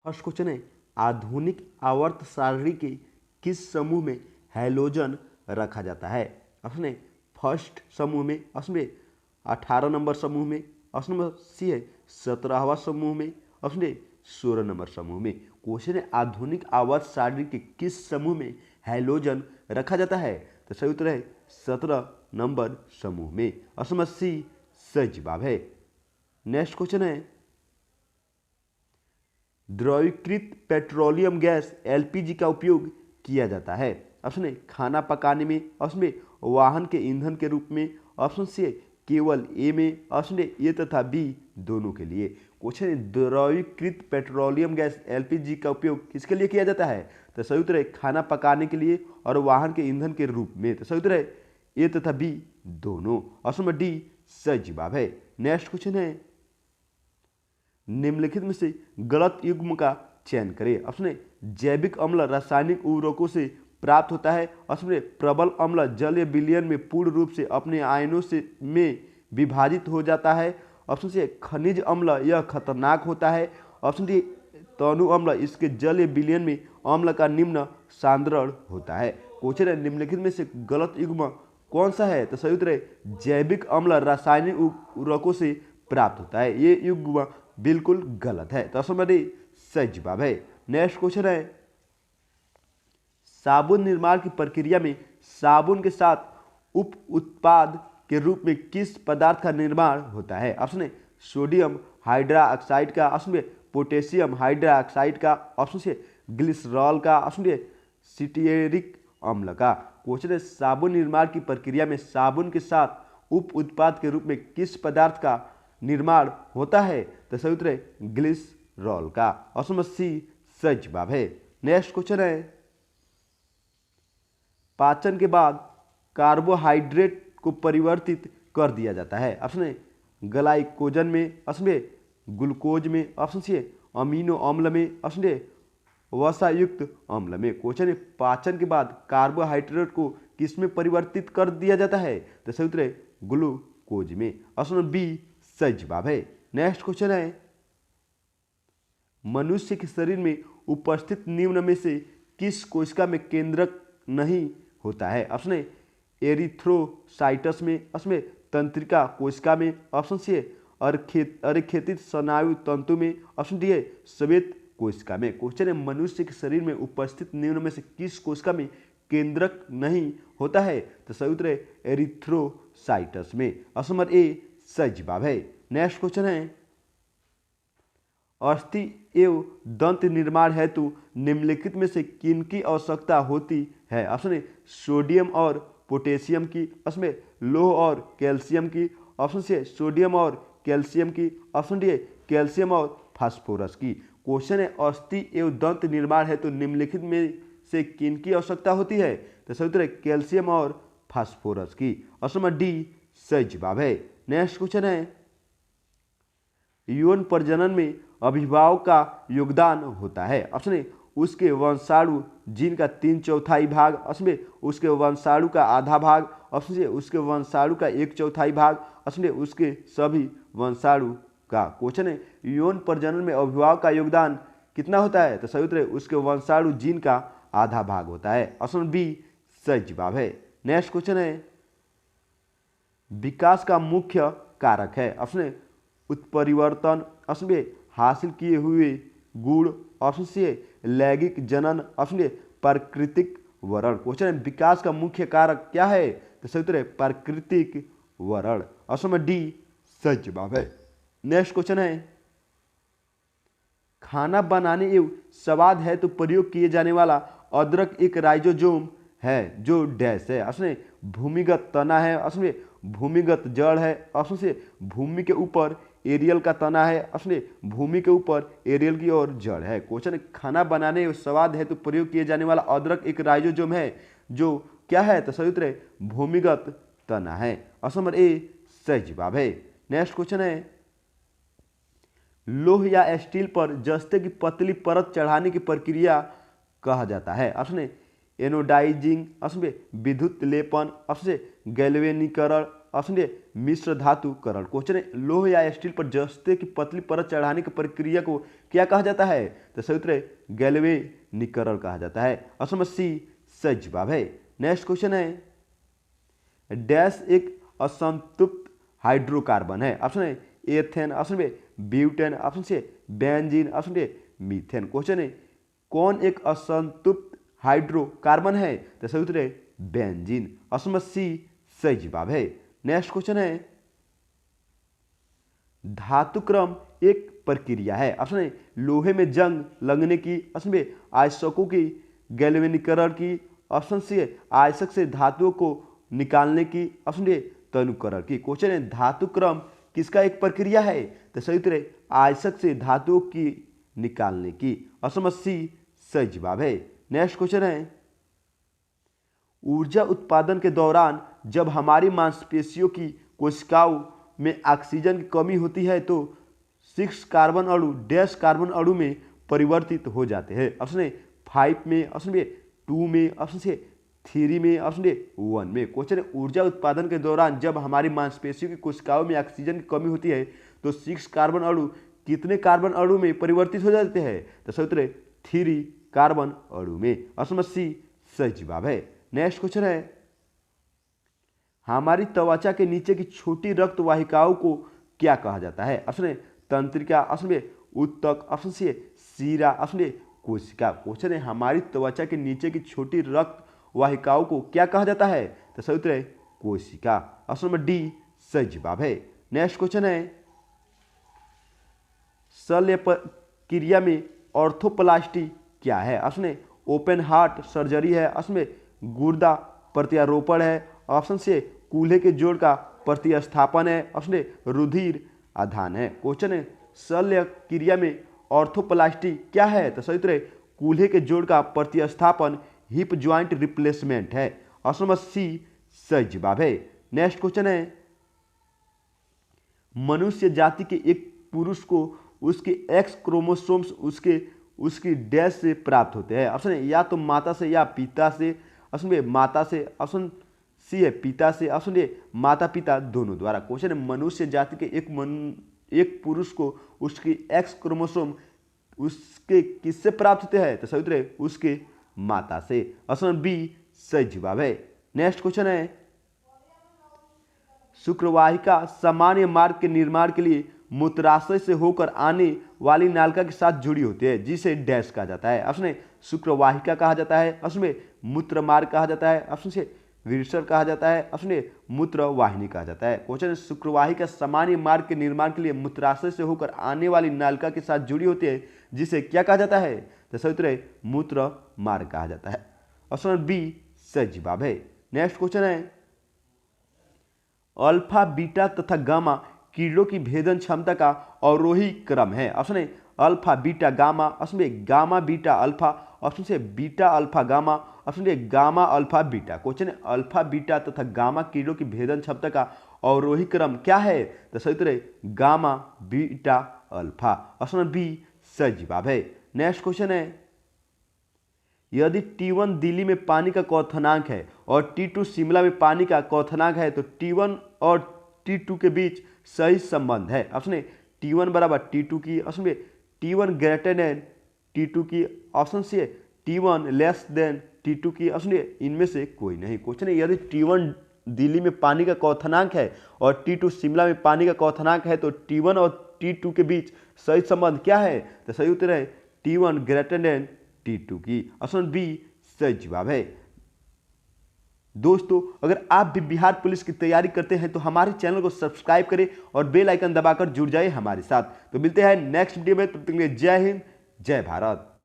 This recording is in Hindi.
फर्स्ट क्वेश्चन है, आधुनिक आवर्त सारणी के किस समूह में हैलोजन रखा जाता है? ऑप्शन ए फर्स्ट समूह में, ऑप्शन बी 18 नंबर समूह में, ऑप्शन नंबर सी है 17वां समूह में, ऑप्शन डी 16 नंबर समूह में। क्वेश्चन है, आधुनिक आवर्त सारणी के किस समूह में हैलोजन रखा जाता है? तो सही उत्तर है 17 नंबर समूह में। ऑप्शन नंबर सी सही जवाब है। नेक्स्ट क्वेश्चन है, द्रवीकृत पेट्रोलियम गैस एलपीजी का उपयोग किया जाता है? ऑप्शन ए खाना पकाने में, ऑप्शन बी वाहन के ईंधन के रूप में, ऑप्शन सी केवल ए में, ऑप्शन डी ए तथा बी दोनों के लिए। क्वेश्चन है, द्रवीकृत पेट्रोलियम गैस एलपीजी का उपयोग किसके लिए किया जाता है? तो सही उत्तर है खाना पकाने के लिए और वाहन के ईंधन के रूप में। तो सही उत्तर है ए तथा बी दोनों। ऑप्शन नंबर डी सही जवाब है। नेक्स्ट क्वेश्चन है, निम्नलिखित में से गलत युग्म का चयन करें। ऑप्शन ए जैविक अम्ल रासायनिक उर्वरकों से प्राप्त होता है, ऑप्शन ए प्रबल अम्ल जलीय विलयन में पूर्ण रूप से अपने आयनों से में विभाजित हो जाता है, ऑप्शन सी खनिज अम्ल यह खतरनाक होता है, ऑप्शन डी तनु अम्ल इसके जलीय विलयन में अम्ल का निम्न सांद्रण होता है। क्वेश्चन है, निम्नलिखित में से गलत युग्म कौन सा है? तो सही उत्तर है जैविक अम्ल रासायनिक उर्वरकों से प्राप्त होता है। ये युग्म बिल्कुल गलत है। तो ऑप्शन नंबर डी सही जवाब है। नेक्स्ट क्वेश्चन है, साबुन निर्माण की प्रक्रिया में साबुन के साथ उप उत्पाद के रूप में किस पदार्थ का निर्माण होता है? ऑप्शन ए सोडियम हाइड्रोक्साइड का, ऑप्शन बी पोटेशियम हाइड्रोक्साइड का, ऑप्शन सी ग्लिसरॉल का, ऑप्शन डी सिटियरिक अम्ल का। क्वेश्चन है, साबुन निर्माण की प्रक्रिया में साबुन के साथ उप उत्पाद के रूप में किस पदार्थ का निर्माण होता है? तो सही उत्तर है ग्लिसरॉल का। ऑप्शन नंबर सी सही जवाब है। नेक्स्ट क्वेश्चन है, पाचन के बाद कार्बोहाइड्रेट को परिवर्तित कर दिया जाता है? ऑप्शन ए ग्लाइकोजन में, ऑप्शन बी ग्लूकोज में, ऑप्शन सी अमीनो अम्ल में, ऑप्शन डी वसायुक्त अम्ल में। क्वेश्चन है, पाचन के बाद कार्बोहाइड्रेट को किस में परिवर्तित कर दिया जाता है? तो सही उत्तर है ग्लूकोज में। ऑप्शन नंबर बी सही जवाब है। नेक्स्ट क्वेश्चन है, मनुष्य के शरीर में उपस्थित निम्न में से किस कोशिका में केंद्रक नहीं होता है? ऑप्शन ए एरिथ्रोसाइटस में, ऑप्शन बी तंत्रिका कोशिका में, ऑप्शन सी अरेखित स्नायु तंतु में, ऑप्शन डी है श्वेत कोशिका में। क्वेश्चन है, मनुष्य के शरीर में उपस्थित निम्न में से किस कोशिका में केंद्रक नहीं होता है? तो सही उत्तर है एरिथ्रोसाइटस में। ऑप्शन नंबर ए सही जवाब है। नेक्स्ट क्वेश्चन है, अस्थि एवं दंत निर्माण हेतु निम्नलिखित में से किनकी आवश्यकता होती है? ऑप्शन ए सोडियम और पोटेशियम की, ऑप्शन बी लौह और कैल्शियम की, ऑप्शन सी सोडियम और कैल्शियम की, ऑप्शन डी कैल्शियम और फास्फोरस की। क्वेश्चन है, अस्थि एवं दंत निर्माण हेतु निम्नलिखित में से किनकी आवश्यकता होती है? तो सही उत्तर है कैल्शियम और फास्फोरस की। ऑप्शन नंबर डी सही जवाब है। नेक्स्ट क्वेश्चन है, यौन प्रजनन में अभिभावक का योगदान होता है? ऑप्शन ए उसके वंशाणु जीन का 3/4 भाग, ऑप्शन बी उसके वंशाणु का आधा भाग, ऑप्शन सी उसके वंशाणु का 1/4 भाग, ऑप्शन डी उसके सभी वंशाणु का। क्वेश्चन है, यौन प्रजनन में अभिभावक का योगदान कितना होता है? तो सही उत्तर है उसके वंशाणु जीन का आधा भाग होता है। ऑप्शन बी सही जवाब है। नेक्स्ट क्वेश्चन है, विकास का मुख्य कारक है? ऑप्शन ए उत्परिवर्तन, ऑप्शन बी हासिल किए हुए गुण, ऑप्शन सी लैंगिक जनन, ऑप्शन डी प्राकृतिक वर्ण। क्वेश्चन है, विकास का मुख्य कारक क्या है? तो सही उत्तर है प्राकृतिक वर्ण। ऑप्शन नंबर डी सही जवाब है। नेक्स्ट क्वेश्चन है, खाना बनाने एवं स्वाद है तो प्रयोग किए जाने वाला अदरक एक राइजोजोम है जो डैश है? ऑप्शन ए भूमिगत तना है, ऑप्शन बी भूमिगत जड़ है, ऑप्शन सी भूमि के ऊपर एरियल का तना है, ऑप्शन ए भूमि के ऊपर एरियल की ओर जड़ है। क्वेश्चन है, खाना बनाने एवं स्वाद है तो प्रयोग किए जाने वाला अदरक एक राइजोजोम है जो क्या है? तो सही उत्तर है भूमिगत तना है। ऑप्शन नंबर ए सही जवाब है। नेक्स्ट क्वेश्चन है, लोह या स्टील पर जस्ते की पतली परत चढ़ाने की प्रक्रिया कहा जाता है? Option A anodizing, option B विद्युत लेपन, ऑप्शन सी गैल्वेनीकरण, ऑप्शन ए मिश्र धातुकरण। क्वेश्चन है लोह या स्टील पर जस्ते की पतली परत चढ़ाने की प्रक्रिया को क्या कहा जाता है? तो सही उत्तर है गैल्वेनीकरण कहा जाता है। ऑप्शन नंबर सी सही जवाब है। नेक्स्ट क्वेश्चन है डैश एक असंतृप्त हाइड्रोकार्बन है। ऑप्शन है ethane, option B butane, option C benzene, option D methane. Question है कौन एक असंतृप्त हाइड्रोकार्बन है? तो सही उत्तर है बेंजीन। ऑप्शन नंबर सी सही जवाब है। नेक्स्ट क्वेश्चन है धातुक्रम एक प्रक्रिया है। ऑप्शन है लोहे में जंग लगने की, ऑप्शन बी आयस्कों की गैल्वेनीकरण की, ऑप्शन सी है आयस्क से धातुओं को निकालने की, ऑप्शन डी तनुकरण की। क्वेश्चन है धातुक्रम किसका एक प्रक्रिया है? तो सही उत्तर है आयस्क से धातुओं की निकालने की। ऑप्शन नंबर सी सही जवाब है। नेक्स्ट क्वेश्चन है ऊर्जा उत्पादन के दौरान जब हमारी मांसपेशियों की कोशिकाओं में ऑक्सीजन की कमी होती है तो 6 कार्बन अणु डैश कार्बन अणु में परिवर्तित हो जाते हैं। ऑप्शन ए 5 में, ऑप्शन बी 2 में, ऑप्शन सी 3 में, ऑप्शन डी 1 में। क्वेश्चन है ऊर्जा उत्पादन के दौरान जब हमारी मांसपेशियों की कोशिकाओं में ऑक्सीजन की कमी होती है तो 6 कार्बन अणु कितने कार्बन अणु में परिवर्तित हो जाते हैं? तो सही उत्तर है 3 कार्बन अणु में। ऑप्शन नंबर सी सही जवाब है। नेक्स्ट क्वेश्चन है हमारी त्वचा के नीचे की छोटी रक्त वाहिकाओं को क्या कहा जाता है? ऑप्शन है तंत्रिका, ऑप्शन बी उत्तक, ऑप्शन सी सीरा, ऑप्शन डी कोशिका। क्वेश्चन है हमारी त्वचा के नीचे की छोटी रक्त वाहिकाओं को क्या कहा जाता है? तो सही उत्तर है कोशिका। ऑप्शन नंबर डी सही जवाब है। नेक्स्ट क्वेश्चन है शल्य क्रिया में ऑर्थोप्लास्टी क्या है? ऑप्शन है ओपन हार्ट सर्जरी है, ऑप्शन में गुर्दा प्रत्यारोपण है, ऑप्शन से कूल्हे के जोड़ का प्रतिस्थापन है, ऑप्शन ए रुधिर आधान है। क्वेश्चन है शल्य क्रिया में ऑर्थोप्लास्टी क्या है? तो सही उत्तर है कूल्हे के जोड़ का प्रतिस्थापन हिप ज्वाइंट रिप्लेसमेंट है। ऑप्शन नंबर सी सही जवाब है। नेक्स्ट क्वेश्चन है मनुष्य जाति के एक पुरुष को उसके एक्स क्रोमोसोम्स उसकी डैश से प्राप्त होते हैं। ऑप्शन है या तो माता से या पिता से, ऑप्शन बी माता से, ऑप्शन सी है पिता से, ऑप्शन डी माता पिता दोनों द्वारा। क्वेश्चन है मनुष्य जाति के एक पुरुष को उसकी एक्स क्रोमोसोम उसके किससे प्राप्त होते हैं? तो सही उत्तर है उसके माता से। ऑप्शन बी सही जवाब है। नेक्स्ट क्वेश्चन है शुक्रवाहिका सामान्य मार्ग के निर्माण के लिए मूत्राशय से होकर आने वाली नालिका के साथ जुड़ी होती है जिसे डैश कहा जाता है। ऑप्शन ए शुक्रवाहिका कहा जाता है, ऑप्शन में मूत्र मार्ग कहा जाता है, ऑप्शन से विरसर कहा जाता है, ऑप्शन ए मूत्र वाहिनी कहा जाता है। क्वेश्चन शुक्रवाहिका सामान्य मार्ग के निर्माण के लिए मूत्राशय से होकर आने वाली नालिका के साथ जुड़ी होती है जिसे क्या कहा जाता है? तो सही उत्तर है मूत्र मार्ग कहा जाता है। ऑप्शन बी सही जवाब है। नेक्स्ट क्वेश्चन है अल्फा बीटा तथा गामा किरणों की भेदन क्षमता का अवरोही क्रम है। Option A alpha beta gamma, option B gamma beta alpha, option C beta alpha gamma, option D gamma alpha beta. Question है अल्फा बीटा तथा गामा किरणों की भेदन क्षमता का अवरोही क्रम क्या है? तो सही उत्तर है gamma beta alpha. Option B सही जवाब है। नेक्स्ट क्वेश्चन है यदि T1 दिल्ली में पानी का क्वथनांक है और T2 शिमला में पानी का क्वथनांक है तो T1 और T2 के बीच सही संबंध है। ऑप्शन ए T1 बराबर T2 की, option B T1 greater than T2 की, option C T1 less than T2 की, ऑप्शन डी इनमें से कोई नहीं। क्वेश्चन है यदि T1 दिल्ली में पानी का क्वथनांक है और T2 शिमला में पानी का क्वथनांक है तो T1 और T2 के बीच सही संबंध क्या है? तो सही उत्तर है T1 ग्रेटर देन T2 की। ऑप्शन बी सही जवाब है। दोस्तों अगर आप भी बिहार पुलिस की तैयारी करते हैं तो हमारे चैनल को सब्सक्राइब करें और बेल आइकन दबाकर जुड़ जाइए हमारे साथ। तो मिलते हैं नेक्स्ट वीडियो में, तब तक के लिए जय हिंद जय भारत।